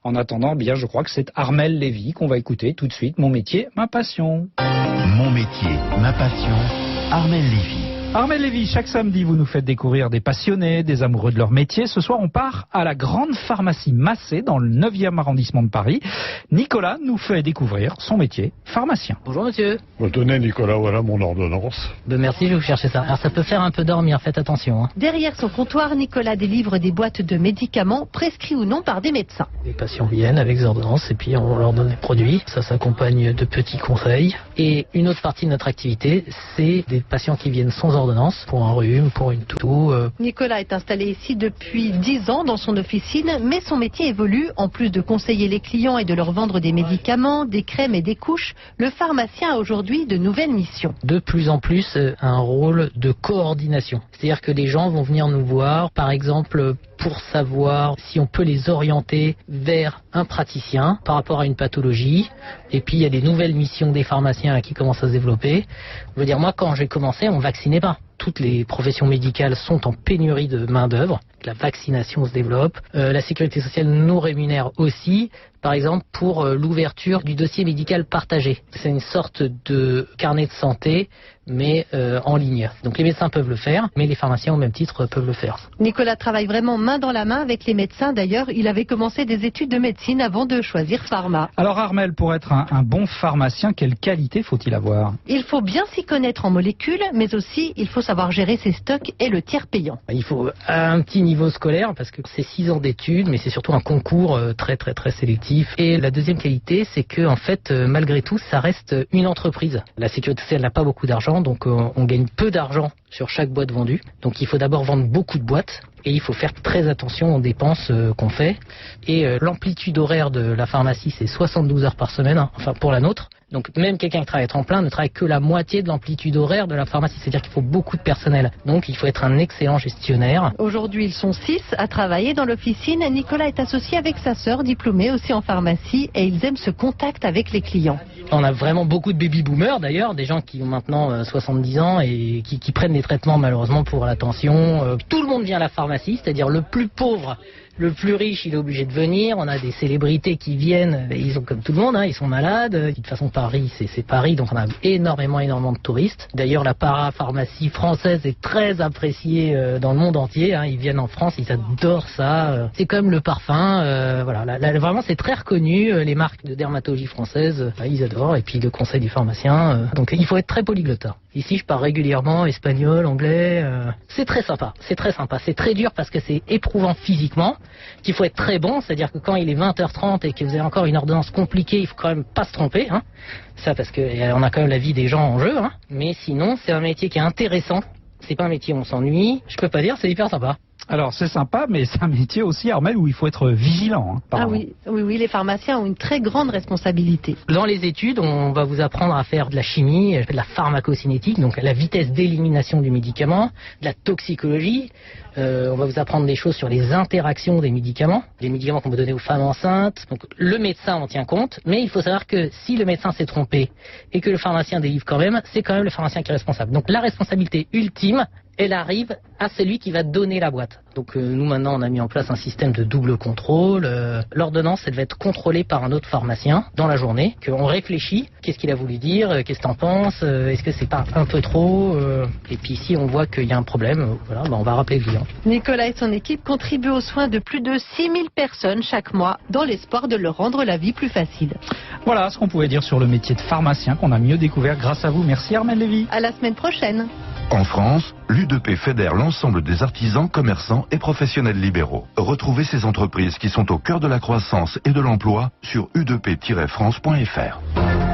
En attendant, bien, je crois que c'est Armel Lévy qu'on va écouter tout de suite. Mon métier, ma passion. Mon métier, ma passion, Armel Lévy. Armel Lévy, chaque samedi, vous nous faites découvrir des passionnés, des amoureux de leur métier. Ce soir, on part à la grande pharmacie Massé, dans le 9e arrondissement de Paris. Nicolas nous fait découvrir son métier, pharmacien. Bonjour monsieur. Tenez Nicolas, voilà mon ordonnance. Merci, je vais vous chercher ça. Alors ça peut faire un peu dormir, faites attention. Derrière son comptoir, Nicolas délivre des boîtes de médicaments, prescrits ou non par des médecins. Les patients viennent avec des ordonnances et puis on leur donne des produits. Ça s'accompagne de petits conseils. Et une autre partie de notre activité, c'est des patients qui viennent sans ordonnance pour un rhume, pour une toux. Nicolas est installé ici depuis 10 ans dans son officine, mais son métier évolue. En plus de conseiller les clients et de leur vendre des médicaments, des crèmes et des couches, le pharmacien a aujourd'hui de nouvelles missions. De plus en plus, un rôle de coordination. C'est-à-dire que les gens vont venir nous voir, par exemple, pour savoir si on peut les orienter vers un praticien par rapport à une pathologie. Et puis il y a des nouvelles missions des pharmaciens qui commencent à se développer. Je veux dire, moi quand j'ai commencé, on vaccinait pas. Toutes les professions médicales sont en pénurie de main-d'œuvre. La vaccination se développe. La sécurité sociale nous rémunère aussi, par exemple, pour l'ouverture du dossier médical partagé. C'est une sorte de carnet de santé, mais en ligne. Donc les médecins peuvent le faire, mais les pharmaciens au même titre peuvent le faire. Nicolas travaille vraiment main dans la main avec les médecins. D'ailleurs, il avait commencé des études de médecine avant de choisir pharma. Alors Armel, pour être un bon pharmacien, quelle qualité faut-il avoir? Il faut bien s'y connaître en molécules, mais aussi il faut savoir gérer ses stocks et le tiers payant. Il faut un petit niveau scolaire, parce que c'est 6 ans d'études, mais c'est surtout un concours très sélectif. Et la deuxième qualité, c'est que en fait, malgré tout, ça reste une entreprise. La sécurité sociale n'a pas beaucoup d'argent, donc on gagne peu d'argent sur chaque boîte vendue. Donc il faut d'abord vendre beaucoup de boîtes. Et il faut faire très attention aux dépenses qu'on fait. Et l'amplitude horaire de la pharmacie, c'est 72 heures par semaine, enfin pour la nôtre. Donc même quelqu'un qui travaille à temps plein ne travaille que la moitié de l'amplitude horaire de la pharmacie. C'est-à-dire qu'il faut beaucoup de personnel. Donc il faut être un excellent gestionnaire. Aujourd'hui, ils sont 6 à travailler dans l'officine. Nicolas est associé avec sa sœur, diplômée aussi en pharmacie, et ils aiment ce contact avec les clients. On a vraiment beaucoup de baby-boomers d'ailleurs, des gens qui ont maintenant 70 ans et qui prennent des traitements malheureusement pour la tension. Tout le monde vient à la pharmacie, c'est-à-dire le plus pauvre, le plus riche, il est obligé de venir. On a des célébrités qui viennent, ils sont comme tout le monde, ils sont malades. De toute façon, Paris, c'est Paris, donc on a énormément de touristes. D'ailleurs, la parapharmacie française est très appréciée dans le monde entier. Ils viennent en France, ils adorent ça. C'est comme le parfum, voilà. Là, vraiment, c'est très reconnu. Les marques de dermatologie françaises, ils adorent. Et puis le conseil du pharmacien. Donc il faut être très polyglotte. Ici, je parle régulièrement espagnol, anglais. C'est très sympa, c'est très sympa. C'est très dur parce que c'est éprouvant physiquement, qu'il faut être très bon. C'est-à-dire que quand il est 20h30 et que vous avez encore une ordonnance compliquée, il faut quand même pas se tromper. Ça parce qu'on a quand même la vie des gens en jeu. Mais sinon, c'est un métier qui est intéressant. C'est pas un métier où on s'ennuie. Je peux pas dire, c'est hyper sympa. Alors c'est sympa, mais c'est un métier aussi, Armel, où il faut être vigilant. Oui, les pharmaciens ont une très grande responsabilité. Dans les études, on va vous apprendre à faire de la chimie, de la pharmacocinétique, donc la vitesse d'élimination du médicament, de la toxicologie. On va vous apprendre des choses sur les interactions des médicaments qu'on peut donner aux femmes enceintes. Donc le médecin en tient compte, mais il faut savoir que si le médecin s'est trompé et que le pharmacien délivre quand même, c'est quand même le pharmacien qui est responsable. Donc la responsabilité ultime, elle arrive à celui qui va donner la boîte. Donc nous maintenant on a mis en place un système de double contrôle. L'ordonnance elle va être contrôlée par un autre pharmacien dans la journée. Qu'on réfléchit, qu'est-ce qu'il a voulu dire, qu'est-ce que t'en penses, est-ce que c'est pas un peu trop et puis si on voit qu'il y a un problème, on va rappeler le client. Nicolas et son équipe contribuent aux soins de plus de 6000 personnes chaque mois dans l'espoir de leur rendre la vie plus facile. Voilà ce qu'on pouvait dire sur le métier de pharmacien qu'on a mieux découvert grâce à vous. Merci Armel Lévy. À la semaine prochaine. En France, l'U2P fédère l'ensemble des artisans, commerçants et professionnels libéraux. Retrouvez ces entreprises qui sont au cœur de la croissance et de l'emploi sur u2p-france.fr.